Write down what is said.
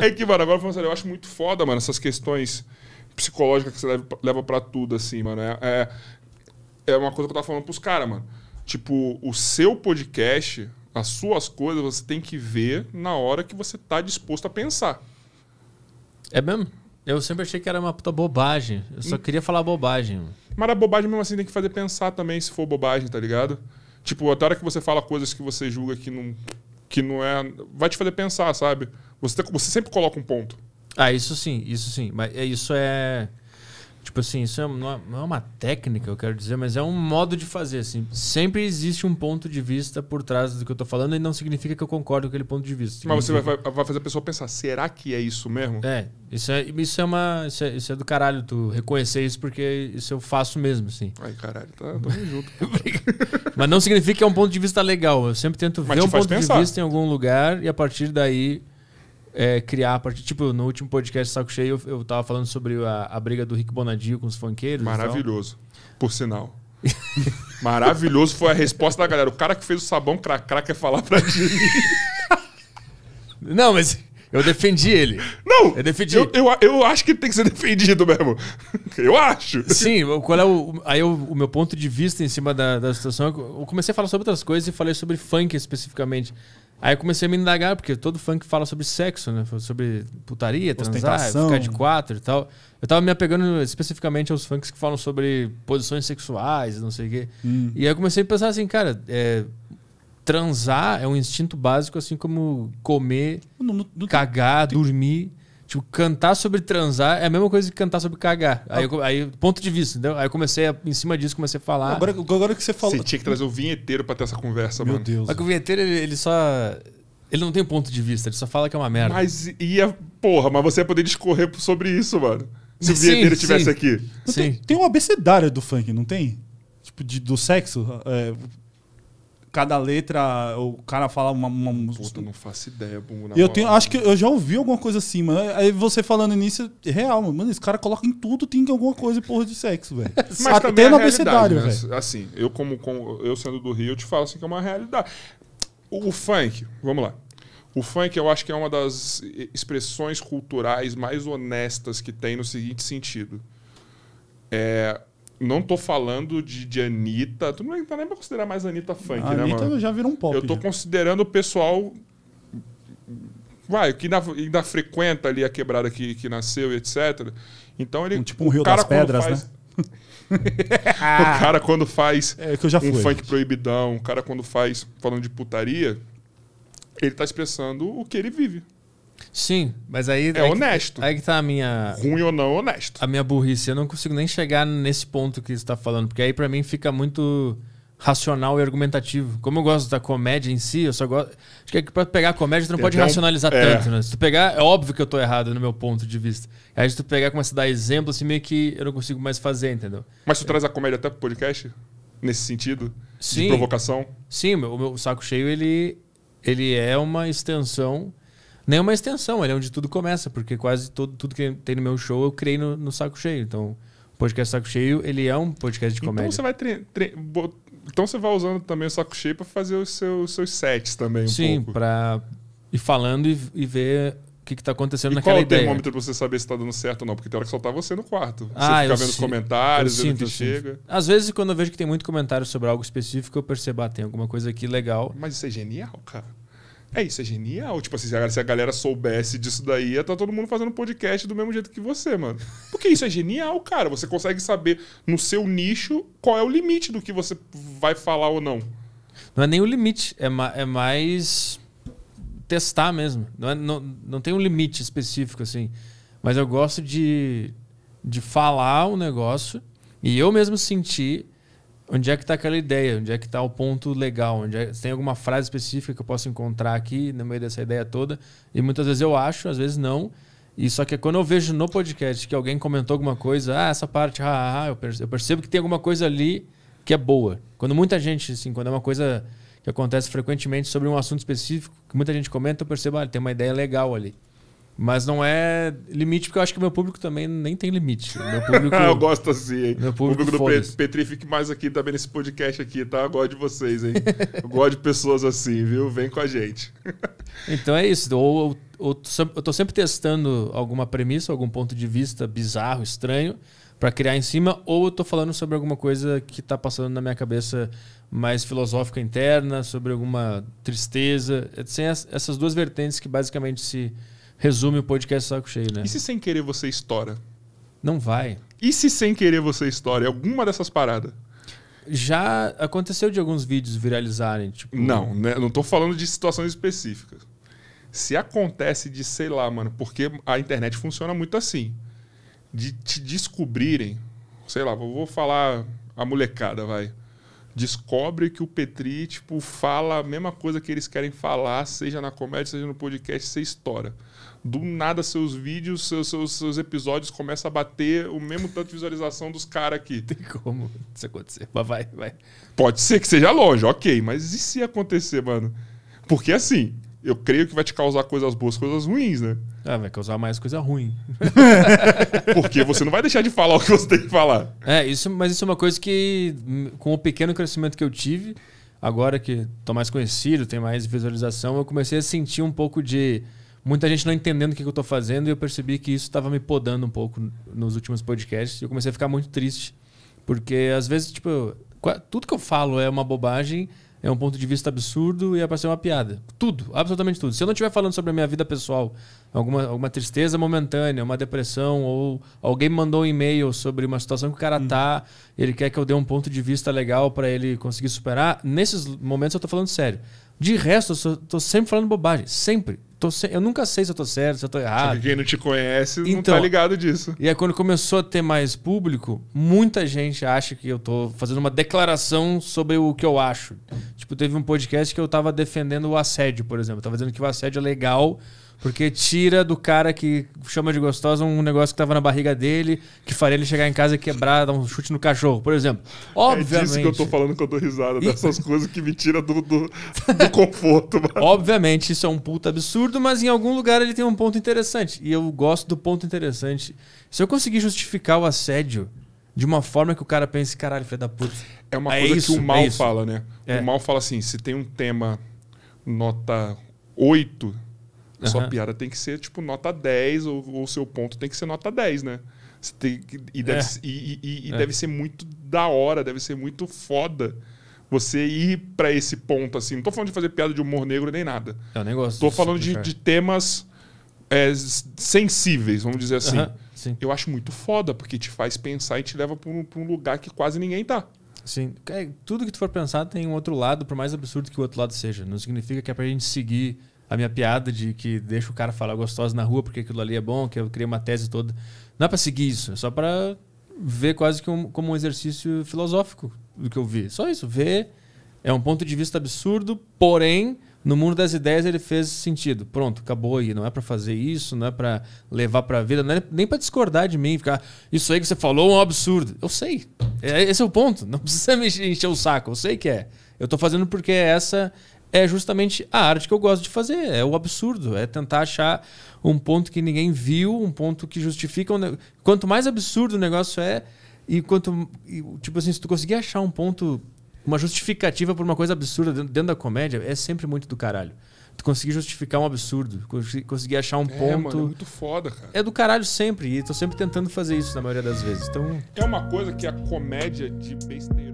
É que, mano, agora falando sério, eu acho muito foda, mano, essas questões psicológicas que você leva pra tudo, assim, mano. É uma coisa que eu tava falando pros caras, mano. Tipo, o seu podcast, as suas coisas, você tem que ver na hora que você tá disposto a pensar. É mesmo? Eu sempre achei que era uma puta bobagem. Eu só queria falar bobagem. Mas a bobagem mesmo assim tem que fazer pensar também, se for bobagem, tá ligado? Tipo, até a hora que você fala coisas que você julga que não é... Vai te fazer pensar, sabe? Você sempre coloca um ponto. Ah, isso sim, isso sim. Mas isso é... Tipo assim, isso não é uma técnica, eu quero dizer, mas é um modo de fazer, assim. Sempre existe um ponto de vista por trás do que eu tô falando e não significa que eu concordo com aquele ponto de vista. Mas você vai fazer a pessoa pensar, será que é isso mesmo? Isso é do caralho, tu reconhecer isso, porque isso eu faço mesmo, assim. Ai, caralho, tamo junto. Mas não significa que é um ponto de vista legal. Eu sempre tento ver um ponto de vista em algum lugar e a partir daí... criar a partir... Tipo, no último podcast Saco Cheio, eu tava falando sobre a briga do Rick Bonadio com os funkeiros. Maravilhoso, por sinal. Maravilhoso foi a resposta da galera. O cara que fez o sabão cracrá quer falar pra gente. Não, mas eu defendi ele. Não! Eu defendi. Eu acho que tem que ser defendido mesmo. Eu acho. Sim, qual é o meu ponto de vista em cima da situação? Eu comecei a falar sobre outras coisas e falei sobre funk especificamente. Aí eu comecei a me indagar, porque todo funk fala sobre sexo, né? Sobre putaria, transar, ficar de 4 e tal. Eu tava me apegando especificamente aos funks que falam sobre posições sexuais, não sei o quê. E aí eu comecei a pensar assim, cara, transar é um instinto básico, assim como comer, cagar, dormir. Tipo, cantar sobre transar é a mesma coisa que cantar sobre cagar. Aí ponto de vista, entendeu? Aí eu comecei, em cima disso, comecei a falar. Agora que você falou... Você tinha que trazer o vinheteiro pra ter essa conversa, mano. Meu Deus. Mas que o vinheteiro, ele só... Ele não tem ponto de vista, ele só fala que é uma merda. Mas mas você ia poder discorrer sobre isso, mano. Se o vinheteiro estivesse aqui. Tem um abecedário do funk, não tem? Tipo, do sexo. Cada letra, o cara fala uma... Puta, não faço ideia. Acho que eu já ouvi alguma coisa assim, mano. Aí você falando nisso, é real, mano. Esse cara coloca em tudo, tem alguma coisa porra de sexo, velho. Mas também no abecedário, velho. Né? Assim, eu sendo do Rio, eu te falo assim que é uma realidade. O funk, vamos lá. O funk eu acho que é uma das expressões culturais mais honestas que tem no seguinte sentido. Não tô falando de Anitta. Tu não tá nem pra considerar mais Anitta funk, né, mano? Anitta já virou um pop. Eu tô considerando o pessoal... que ainda frequenta ali a quebrada que nasceu e etc. Então ele... Tipo um Rio das Pedras, né? O cara quando faz um funk proibidão, o cara quando faz falando de putaria, ele tá expressando o que ele vive. Sim, mas aí... É honesto. Aí que tá a minha... Ruim ou não, honesto. A minha burrice. Eu não consigo nem chegar nesse ponto que você tá falando, porque aí pra mim fica muito racional e argumentativo. Como eu gosto da comédia em si, eu só gosto... Acho que pra pegar a comédia, tu não pode racionalizar tanto, né? Se tu pegar... É óbvio que eu tô errado no meu ponto de vista. Aí se tu pegar e começar a dar exemplo, assim, meio que eu não consigo mais fazer, entendeu? Mas tu traz a comédia até pro podcast? Nesse sentido? Sim. De provocação? Sim, o meu Saco Cheio, ele é uma extensão... Nem uma extensão, ele é onde tudo começa, porque quase tudo que tem no meu show eu criei no Saco Cheio. Então, o podcast Saco Cheio, ele é um podcast de comédia. Então você vai usando também o Saco Cheio para fazer os seus sets também, Sim, pouco. para ir falando e ver o que tá acontecendo e naquela ideia. Qual é o termômetro pra você saber se tá dando certo ou não? Porque tem hora que só tá você no quarto. Você fica vendo os comentários, vendo o que chega. Às vezes, quando eu vejo que tem muito comentário sobre algo específico, eu percebo, tem alguma coisa aqui legal. Mas isso é genial, cara. Isso é genial. Tipo assim, se a galera soubesse disso daí, ia tá todo mundo fazendo podcast do mesmo jeito que você, mano. Porque isso é genial, cara. Você consegue saber no seu nicho qual é o limite do que você vai falar ou não. Não é nem o limite, é mais testar mesmo. Não tem um limite específico, assim. Mas eu gosto de falar um negócio e eu mesmo sentir onde é que está aquela ideia, onde é que está o ponto legal, se tem alguma frase específica que eu posso encontrar aqui no meio dessa ideia toda. E muitas vezes eu acho, às vezes não. E só que quando eu vejo no podcast que alguém comentou alguma coisa, essa parte, eu percebo que tem alguma coisa ali que é boa. Quando muita gente, assim, quando é uma coisa que acontece frequentemente sobre um assunto específico, que muita gente comenta, eu percebo, tem uma ideia legal ali. Mas não é limite, porque eu acho que o meu público também nem tem limite. Meu público, eu gosto assim, hein? Meu o público do Petri fique mais aqui também nesse podcast aqui, tá? Eu gosto de vocês, hein? Eu gosto de pessoas assim, viu? Vem com a gente. Então é isso. Ou eu tô sempre testando alguma premissa, algum ponto de vista bizarro, estranho, para criar em cima, ou eu tô falando sobre alguma coisa que tá passando na minha cabeça mais filosófica interna, sobre alguma tristeza. Tem essas duas vertentes que basicamente se resume o podcast Saco Cheio, né? E se sem querer você estoura? Não vai. E se sem querer você estoura? Alguma dessas paradas? Já aconteceu de alguns vídeos viralizarem, tipo... Não, né? Não tô falando de situações específicas. Se acontece de, sei lá, mano, porque a internet funciona muito assim. De te descobrirem, sei lá, vou falar a molecada, vai. Descobre que o Petri, tipo, fala a mesma coisa que eles querem falar, seja na comédia, seja no podcast, você estoura. Do nada, seus vídeos, seus episódios começam a bater o mesmo tanto de visualização dos caras aqui. Tem como isso acontecer. Mas vai. Pode ser que seja longe, ok. Mas e se acontecer, mano? Porque assim, eu creio que vai te causar coisas boas, coisas ruins, né? Vai causar mais coisa ruim. Porque você não vai deixar de falar o que você tem que falar. Mas isso é uma coisa que, com o pequeno crescimento que eu tive, agora que tô mais conhecido, tem mais visualização, eu comecei a sentir um pouco de... Muita gente não entendendo o que eu tô fazendo, e eu percebi que isso estava me podando um pouco nos últimos podcasts. E eu comecei a ficar muito triste. Porque, às vezes, tipo, tudo que eu falo é uma bobagem, é um ponto de vista absurdo e é pra ser uma piada. Tudo, absolutamente tudo. Se eu não estiver falando sobre a minha vida pessoal, alguma tristeza momentânea, uma depressão, ou alguém me mandou um e-mail sobre uma situação que o cara tá, ele quer que eu dê um ponto de vista legal pra ele conseguir superar, nesses momentos eu tô falando sério. De resto, eu tô sempre falando bobagem. Sempre. Eu nunca sei se eu tô certo, se eu tô errado. Só que quem não te conhece não Então, tá ligado disso. E aí, quando começou a ter mais público, muita gente acha que eu tô fazendo uma declaração sobre o que eu acho. Tipo, teve um podcast que eu tava defendendo o assédio, por exemplo. Eu tava dizendo que o assédio é legal porque tira do cara que chama de gostosa um negócio que tava na barriga dele, que faria ele chegar em casa e quebrar, dar um chute no cachorro, por exemplo. Obviamente. É disso que eu tô falando que eu dou risada, dessas coisas que me tiram do conforto. Mano. Obviamente, isso é um puta absurdo, mas em algum lugar ele tem um ponto interessante. E eu gosto do ponto interessante. Se eu conseguir justificar o assédio de uma forma que o cara pense, caralho, filho da puta. É uma coisa que o Mal fala, né? É. O Mal fala assim, se tem um tema nota 8... Sua piada tem que ser tipo nota 10 ou o seu ponto tem que ser nota 10, né? Deve ser muito da hora, deve ser muito foda você ir pra esse ponto assim. Não tô falando de fazer piada de humor negro nem nada. É um negócio. Tô falando de temas sensíveis, vamos dizer assim. Sim. Eu acho muito foda, porque te faz pensar e te leva pra um lugar que quase ninguém tá. Sim. Tudo que tu for pensar tem um outro lado, por mais absurdo que o outro lado seja. Não significa que é pra gente seguir a minha piada de que deixa o cara falar gostosa na rua porque aquilo ali é bom, que eu criei uma tese toda. Não é pra seguir isso, é só pra ver quase que como um exercício filosófico do que eu vi. Só isso, ver é um ponto de vista absurdo, porém, no mundo das ideias ele fez sentido. Pronto, acabou aí. Não é pra fazer isso, não é pra levar pra vida, não é nem pra discordar de mim, ficar, isso aí que você falou é um absurdo. Eu sei, esse é o ponto, não precisa me encher o saco, eu sei que é. Eu tô fazendo porque essa... é justamente a arte que eu gosto de fazer. É o absurdo. É tentar achar um ponto que ninguém viu, um ponto que justifica... Quanto mais absurdo o negócio é, tipo assim, se tu conseguir achar um ponto, uma justificativa por uma coisa absurda dentro da comédia, é sempre muito do caralho. Tu conseguir justificar um absurdo, conseguir achar um ponto... Mano, é muito foda, cara. É do caralho sempre. E tô sempre tentando fazer isso na maioria das vezes. Então... É uma coisa que a comédia de besteiro